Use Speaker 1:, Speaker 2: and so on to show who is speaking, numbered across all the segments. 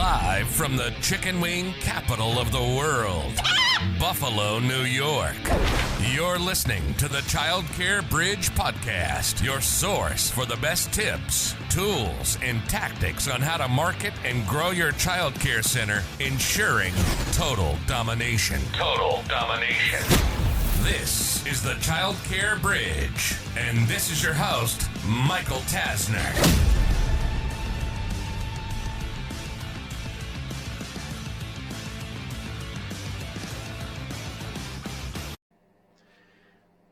Speaker 1: Live from the chicken wing capital of the world, Buffalo, New York. You're listening to the Childcare Bridge podcast, your source for the best tips, tools, and tactics on how to market and grow your childcare center, ensuring total domination. Total domination. This is the Childcare Bridge, and this is your host, Michael Tasner.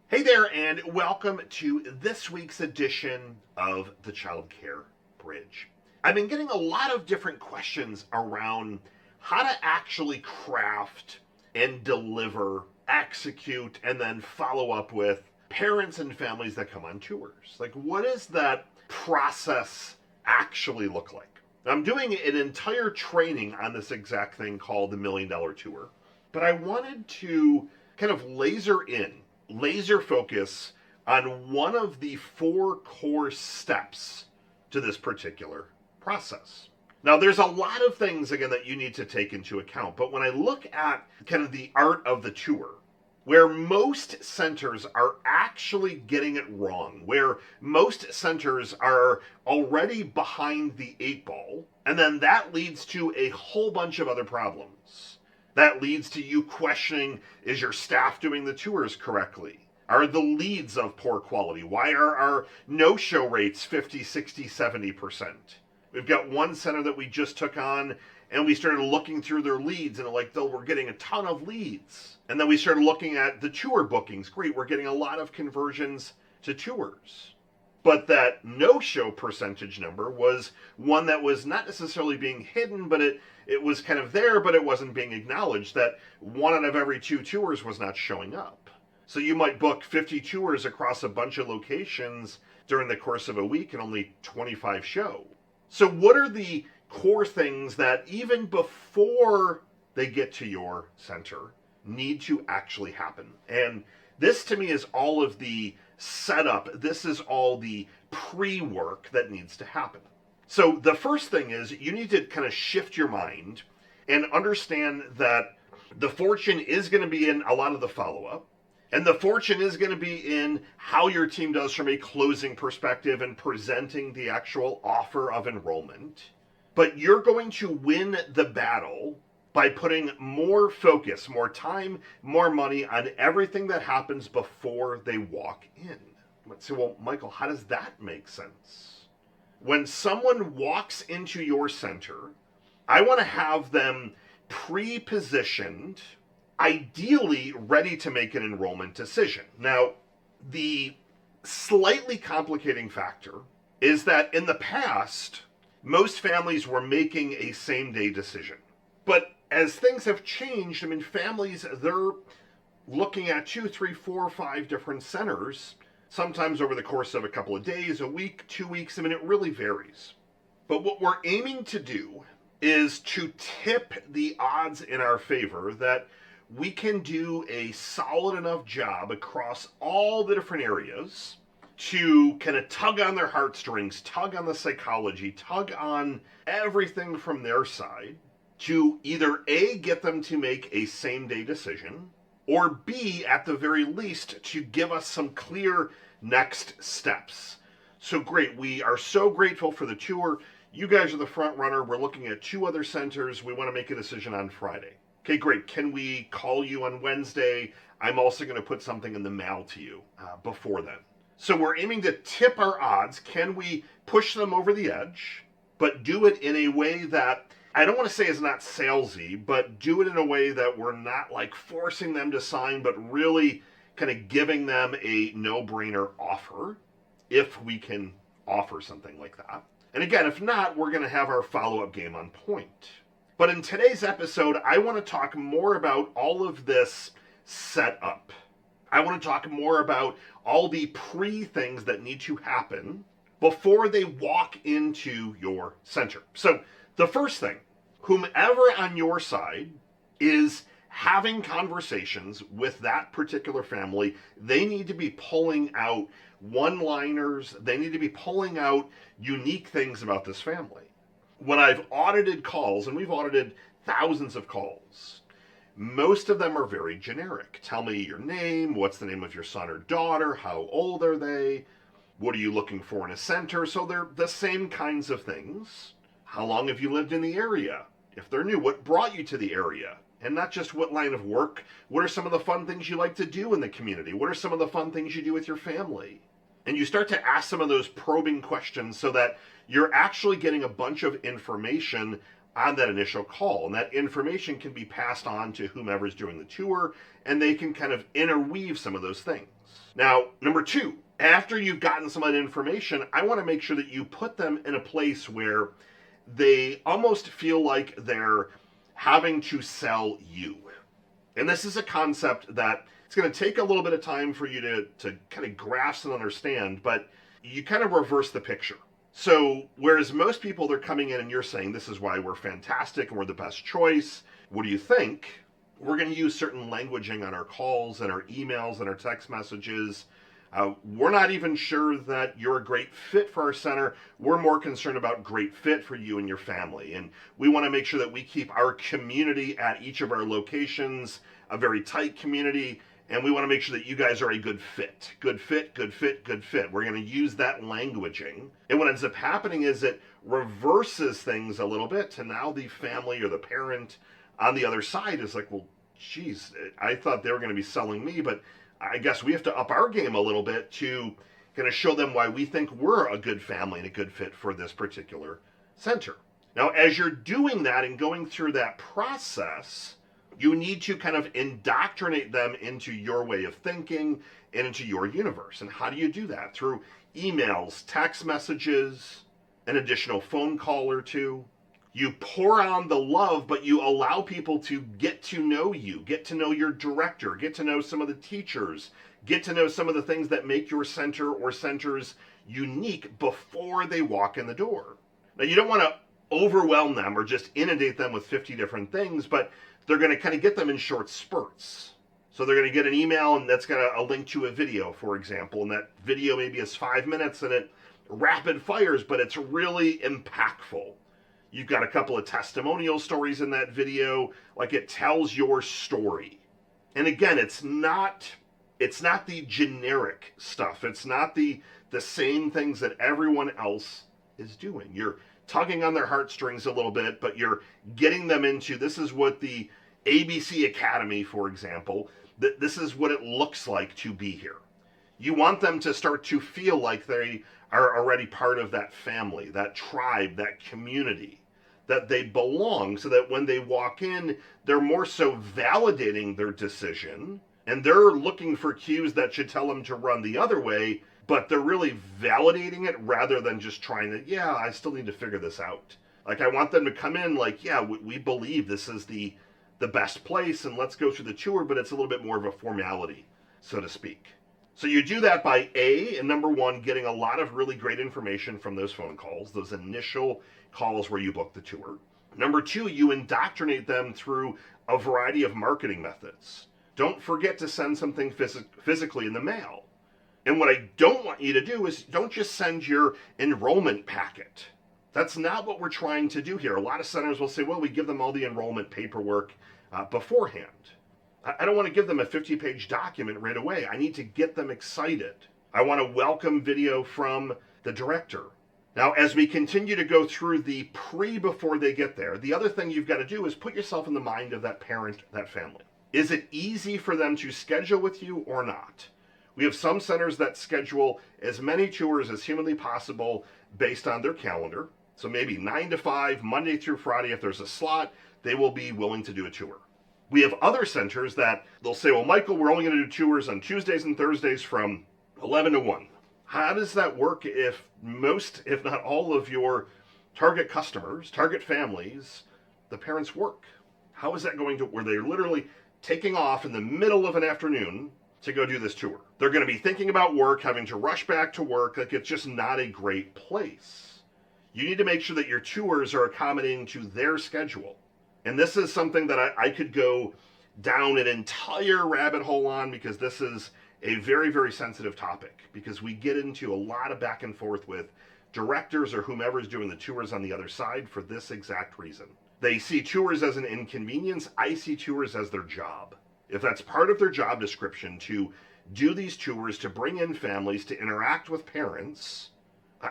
Speaker 2: Hey there, and welcome to this week's edition of the Childcare Bridge. I've been getting a lot of different questions around how to actually craft and deliver, execute, and then follow up with parents and families that come on tours. Like, what does that process actually look like? I'm doing an entire training on this exact thing called the $1 Million Tour, but I wanted to kind of laser focus on one of the 4 core steps to this particular process. Now, there's a lot of things, again, that you need to take into account, but when I look at kind of the art of the tour, where most centers are actually getting it wrong, where most centers are already behind the 8 ball, and then that leads to a whole bunch of other problems. That leads to you questioning, is your staff doing the tours correctly? Are the leads of poor quality? Why are our no-show rates 50, 60, 70%? We've got one center that we just took on, and we started looking through their leads, and we're getting a ton of leads. And then we started looking at the tour bookings. Great, we're getting a lot of conversions to tours. But that no-show percentage number was one that was not necessarily being hidden, but it was kind of there, but it wasn't being acknowledged, that 1 out of every 2 tours was not showing up. So you might book 50 tours across a bunch of locations during the course of a week and only 25 show. So what are the core things that even before they get to your center need to actually happen? And this to me is all of the setup. This is all the pre-work that needs to happen. So the first thing is you need to kind of shift your mind and understand that the fortune is going to be in a lot of the follow-up, and the fortune is going to be in how your team does from a closing perspective and presenting the actual offer of enrollment. But you're going to win the battle by putting more focus, more time, more money on everything that happens before they walk in. Let's say, well, Michael, how does that make sense? When someone walks into your center, I want to have them pre-positioned, ideally ready to make an enrollment decision. Now, the slightly complicating factor is that in the past, most families were making a same-day decision. But as things have changed, families, they're looking at 2, 3, 4, 5 different centers, sometimes over the course of a couple of days, a week, 2 weeks. It really varies. But what we're aiming to do is to tip the odds in our favor that we can do a solid enough job across all the different areas to kind of tug on their heartstrings, tug on the psychology, tug on everything from their side to either A, get them to make a same-day decision, or B, at the very least, to give us some clear next steps. So great, we are so grateful for the tour. You guys are the front runner. We're looking at 2 other centers. We want to make a decision on Friday. Okay, great. Can we call you on Wednesday? I'm also going to put something in the mail to you before then. So we're aiming to tip our odds. Can we push them over the edge, but do it in a way that, I don't want to say is not salesy, but do it in a way that we're not like forcing them to sign, but really kind of giving them a no-brainer offer, if we can offer something like that. And again, if not, we're going to have our follow-up game on point. But in today's episode, I want to talk more about all of this setup. I want to talk more about all the pre-things that need to happen before they walk into your center. So the first thing, whomever on your side is having conversations with that particular family, they need to be pulling out one-liners. They need to be pulling out unique things about this family. when I've audited calls, and we've audited thousands of calls, most of them are very generic. Tell me your name, what's the name of your son or daughter, how old are they, what are you looking for in a center? So they're the same kinds of things. How long have you lived in the area? If they're new, what brought you to the area? And not just what line of work, what are some of the fun things you like to do in the community? What are some of the fun things you do with your family? And you start to ask some of those probing questions so that you're actually getting a bunch of information on that initial call. And that information can be passed on to whomever's doing the tour, and they can kind of interweave some of those things. Now, number two, after you've gotten some of that information, I want to make sure that you put them in a place where they almost feel like they're having to sell you. And this is a concept that it's going to take a little bit of time for you to kind of grasp and understand, but you kind of reverse the picture. So whereas most people, they're coming in and you're saying, this is why we're fantastic and we're the best choice, what do you think? We're going to use certain languaging on our calls and our emails and our text messages. We're not even sure that you're a great fit for our center. We're more concerned about great fit for you and your family. And we want to make sure that we keep our community at each of our locations a very tight community. And we want to make sure that you guys are a good fit. Good fit, good fit, good fit. We're going to use that languaging. And what ends up happening is it reverses things a little bit to now the family or the parent on the other side is like, well, geez, I thought they were going to be selling me, but I guess we have to up our game a little bit to kind of show them why we think we're a good family and a good fit for this particular center. Now, as you're doing that and going through that process, you need to kind of indoctrinate them into your way of thinking and into your universe. And how do you do that? Through emails, text messages, an additional phone call or two. You pour on the love, but you allow people to get to know you, get to know your director, get to know some of the teachers, get to know some of the things that make your center or centers unique before they walk in the door. Now, you don't want to overwhelm them or just inundate them with 50 different things, but they're going to kind of get them in short spurts. So they're going to get an email and that's got a link to a video, for example, and that video maybe is 5 minutes and it rapid fires, but it's really impactful. You've got a couple of testimonial stories in that video, like it tells your story. And again, it's not the generic stuff. It's not the same things that everyone else is doing. You're tugging on their heartstrings a little bit, but you're getting them into, this is what the ABC Academy, for example, this is what it looks like to be here. You want them to start to feel like they are already part of that family, that tribe, that community, that they belong, so that when they walk in, they're more so validating their decision, and they're looking for cues that should tell them to run the other way, but they're really validating it rather than just trying to, yeah, I still need to figure this out. Like, I want them to come in like, yeah, we believe this is the best place, and let's go through the tour, but it's a little bit more of a formality, so to speak. So you do that by and number one, getting a lot of really great information from those phone calls, those initial calls where you book the tour. Number two, you indoctrinate them through a variety of marketing methods. Don't forget to send something physically in the mail. And what I don't want you to do is don't just send your enrollment packet. That's not what we're trying to do here. A lot of centers will say, well, we give them all the enrollment paperwork beforehand. I don't want to give them a 50-page document right away. I need to get them excited. I want a welcome video from the director. Now, as we continue to go through the before they get there, the other thing you've got to do is put yourself in the mind of that parent, that family. Is it easy for them to schedule with you or not? We have some centers that schedule as many tours as humanly possible based on their calendar. So maybe 9 to 5, Monday through Friday, if there's a slot, they will be willing to do a tour. We have other centers that they'll say, well, Michael, we're only going to do tours on Tuesdays and Thursdays from 11 to 1. How does that work if most, if not all of your target customers, target families, the parents work? How is that going to, where they're literally taking off in the middle of an afternoon to go do this tour? They're going to be thinking about work, having to rush back to work. Like, it's just not a great place. You need to make sure that your tours are accommodating to their schedule. And this is something that I could go down an entire rabbit hole on, because this is a very, very sensitive topic, because we get into a lot of back and forth with directors or whomever's doing the tours on the other side for this exact reason. They see tours as an inconvenience. I see tours as their job. If that's part of their job description to do these tours, to bring in families, to interact with parents,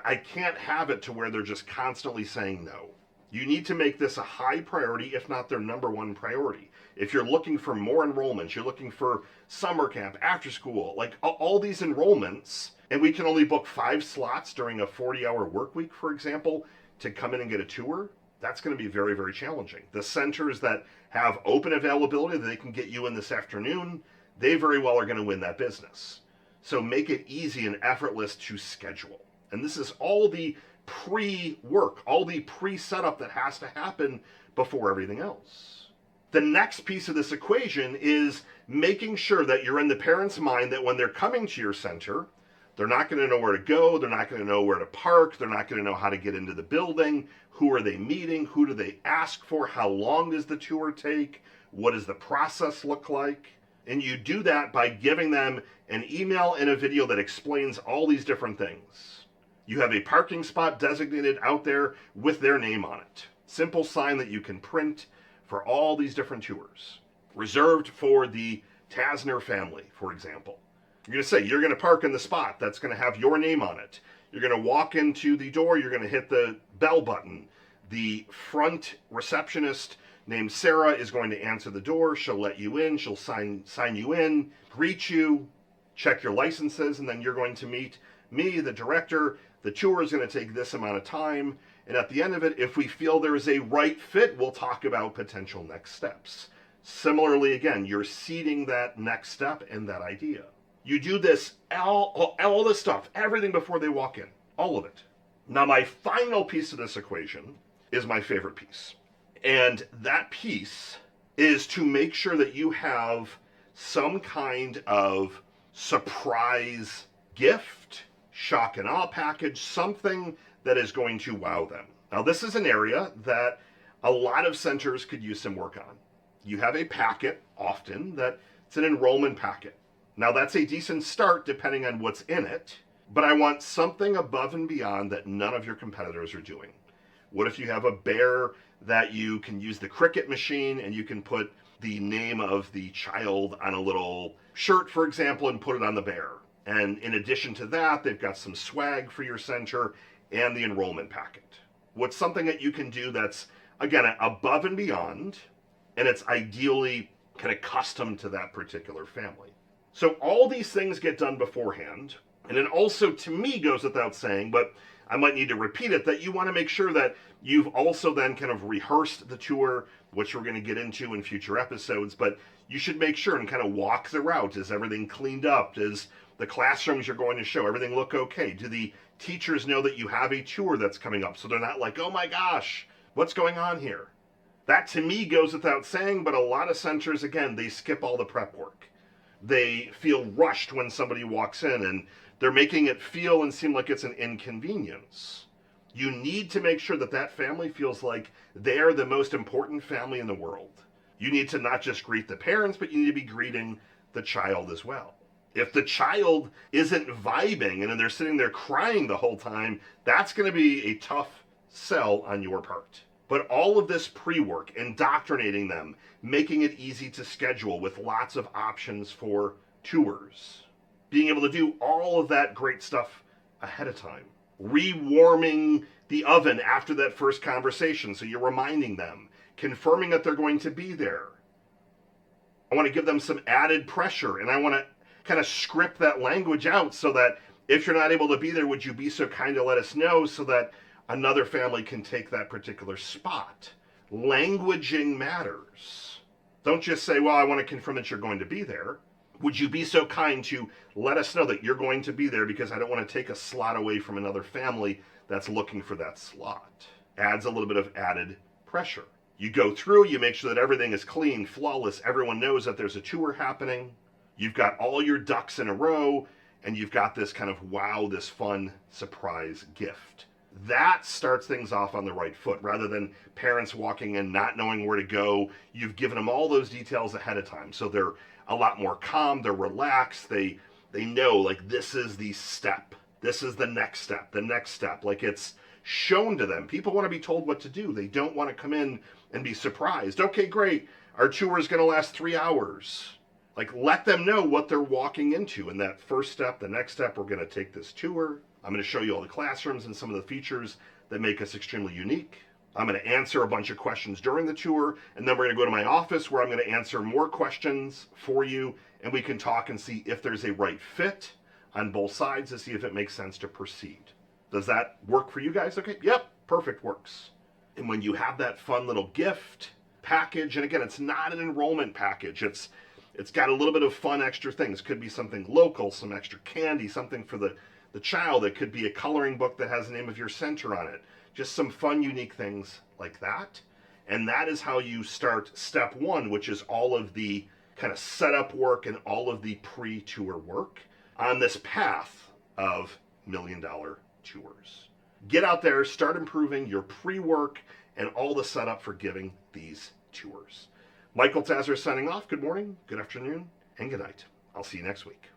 Speaker 2: I can't have it to where they're just constantly saying no. You need to make this a high priority, if not their number one priority. If you're looking for more enrollments, you're looking for summer camp, after school, like all these enrollments, and we can only book 5 slots during a 40-hour work week, for example, to come in and get a tour, that's going to be very, very challenging. The centers that have open availability that they can get you in this afternoon, they very well are going to win that business. So make it easy and effortless to schedule. And this is all the pre-work, all the pre-setup that has to happen before everything else. The next piece of this equation is making sure that you're in the parent's mind that when they're coming to your center, they're not going to know where to go, they're not going to know where to park, they're not going to know how to get into the building, who are they meeting, who do they ask for, how long does the tour take, what does the process look like? And you do that by giving them an email and a video that explains all these different things. You have a parking spot designated out there with their name on it. Simple sign that you can print for all these different tours. Reserved for the Tasner family, for example. You're going to say, you're going to park in the spot that's going to have your name on it. You're going to walk into the door, you're going to hit the bell button. The front receptionist named Sarah is going to answer the door. She'll let you in, she'll sign you in, greet you, check your licenses, and then you're going to meet me, the director. The tour is going to take this amount of time, and at the end of it, if we feel there is a right fit, we'll talk about potential next steps. Similarly, again, you're seeding that next step and that idea. You do this, all this stuff, everything before they walk in, all of it. Now, my final piece of this equation is my favorite piece, and that piece is to make sure that you have some kind of surprise gift, shock and awe package, something that is going to wow them. Now, this is an area that a lot of centers could use some work on. You have a packet, often, that it's an enrollment packet. Now, that's a decent start depending on what's in it, but I want something above and beyond that none of your competitors are doing. What if you have a bear that you can use the Cricut machine and you can put the name of the child on a little shirt, for example, and put it on the bear? And in addition to that, they've got some swag for your center and the enrollment packet. What's something that you can do that's, again, above and beyond, and it's ideally kind of custom to that particular family. So all these things get done beforehand, and it also, to me, goes without saying, but I might need to repeat it, that you want to make sure that you've also then kind of rehearsed the tour, which we're going to get into in future episodes, but you should make sure and kind of walk the route. Is everything cleaned up? Does the classrooms you're going to show, everything look okay? Do the teachers know that you have a tour that's coming up so they're not like, oh my gosh, what's going on here? That to me goes without saying, but a lot of centers, again, they skip all the prep work. They feel rushed when somebody walks in and they're making it feel and seem like it's an inconvenience. You need to make sure that that family feels like they're the most important family in the world. You need to not just greet the parents, but you need to be greeting the child as well. If the child isn't vibing and they're sitting there crying the whole time, that's going to be a tough sell on your part. But all of this pre-work, indoctrinating them, making it easy to schedule with lots of options for tours, being able to do all of that great stuff ahead of time, rewarming the oven after that first conversation so you're reminding them, confirming that they're going to be there. I want to give them some added pressure, and I want to kind of script that language out so that if you're not able to be there, would you be so kind to let us know so that another family can take that particular spot? Languaging matters. Don't just say, well, I want to confirm that you're going to be there. Would you be so kind to let us know that you're going to be there because I don't want to take a slot away from another family that's looking for that slot? Adds a little bit of added pressure. You go through, you make sure that everything is clean, flawless, everyone knows that there's a tour happening. You've got all your ducks in a row, and you've got this kind of wow, this fun surprise gift. That starts things off on the right foot. Rather than parents walking in not knowing where to go, you've given them all those details ahead of time. So they're a lot more calm, they're relaxed, they know like this is the step This is the next step, the next step. Like it's shown to them. People want to be told what to do. They don't want to come in and be surprised. Okay, great. Our tour is going to last 3 hours. Like, let them know what they're walking into. And that first step, the next step, we're going to take this tour. I'm going to show you all the classrooms and some of the features that make us extremely unique. I'm going to answer a bunch of questions during the tour, and then we're going to go to my office where I'm going to answer more questions for you, and we can talk and see if there's a right fit on both sides to see if it makes sense to proceed. Does that work for you guys? Okay, yep, perfect, works. And when you have that fun little gift package, and again, it's not an enrollment package, it's got a little bit of fun extra things. Could be something local, some extra candy, something for the child. It could be a coloring book that has the name of your center on it. Just some fun, unique things like that. And that is how you start step one, which is all of the kind of setup work and all of the pre-tour work on this path of $1 million tours. Get out there, start improving your pre-work and all the setup for giving these tours. Michael Tazzer signing off. Good morning, good afternoon, and good night. I'll see you next week.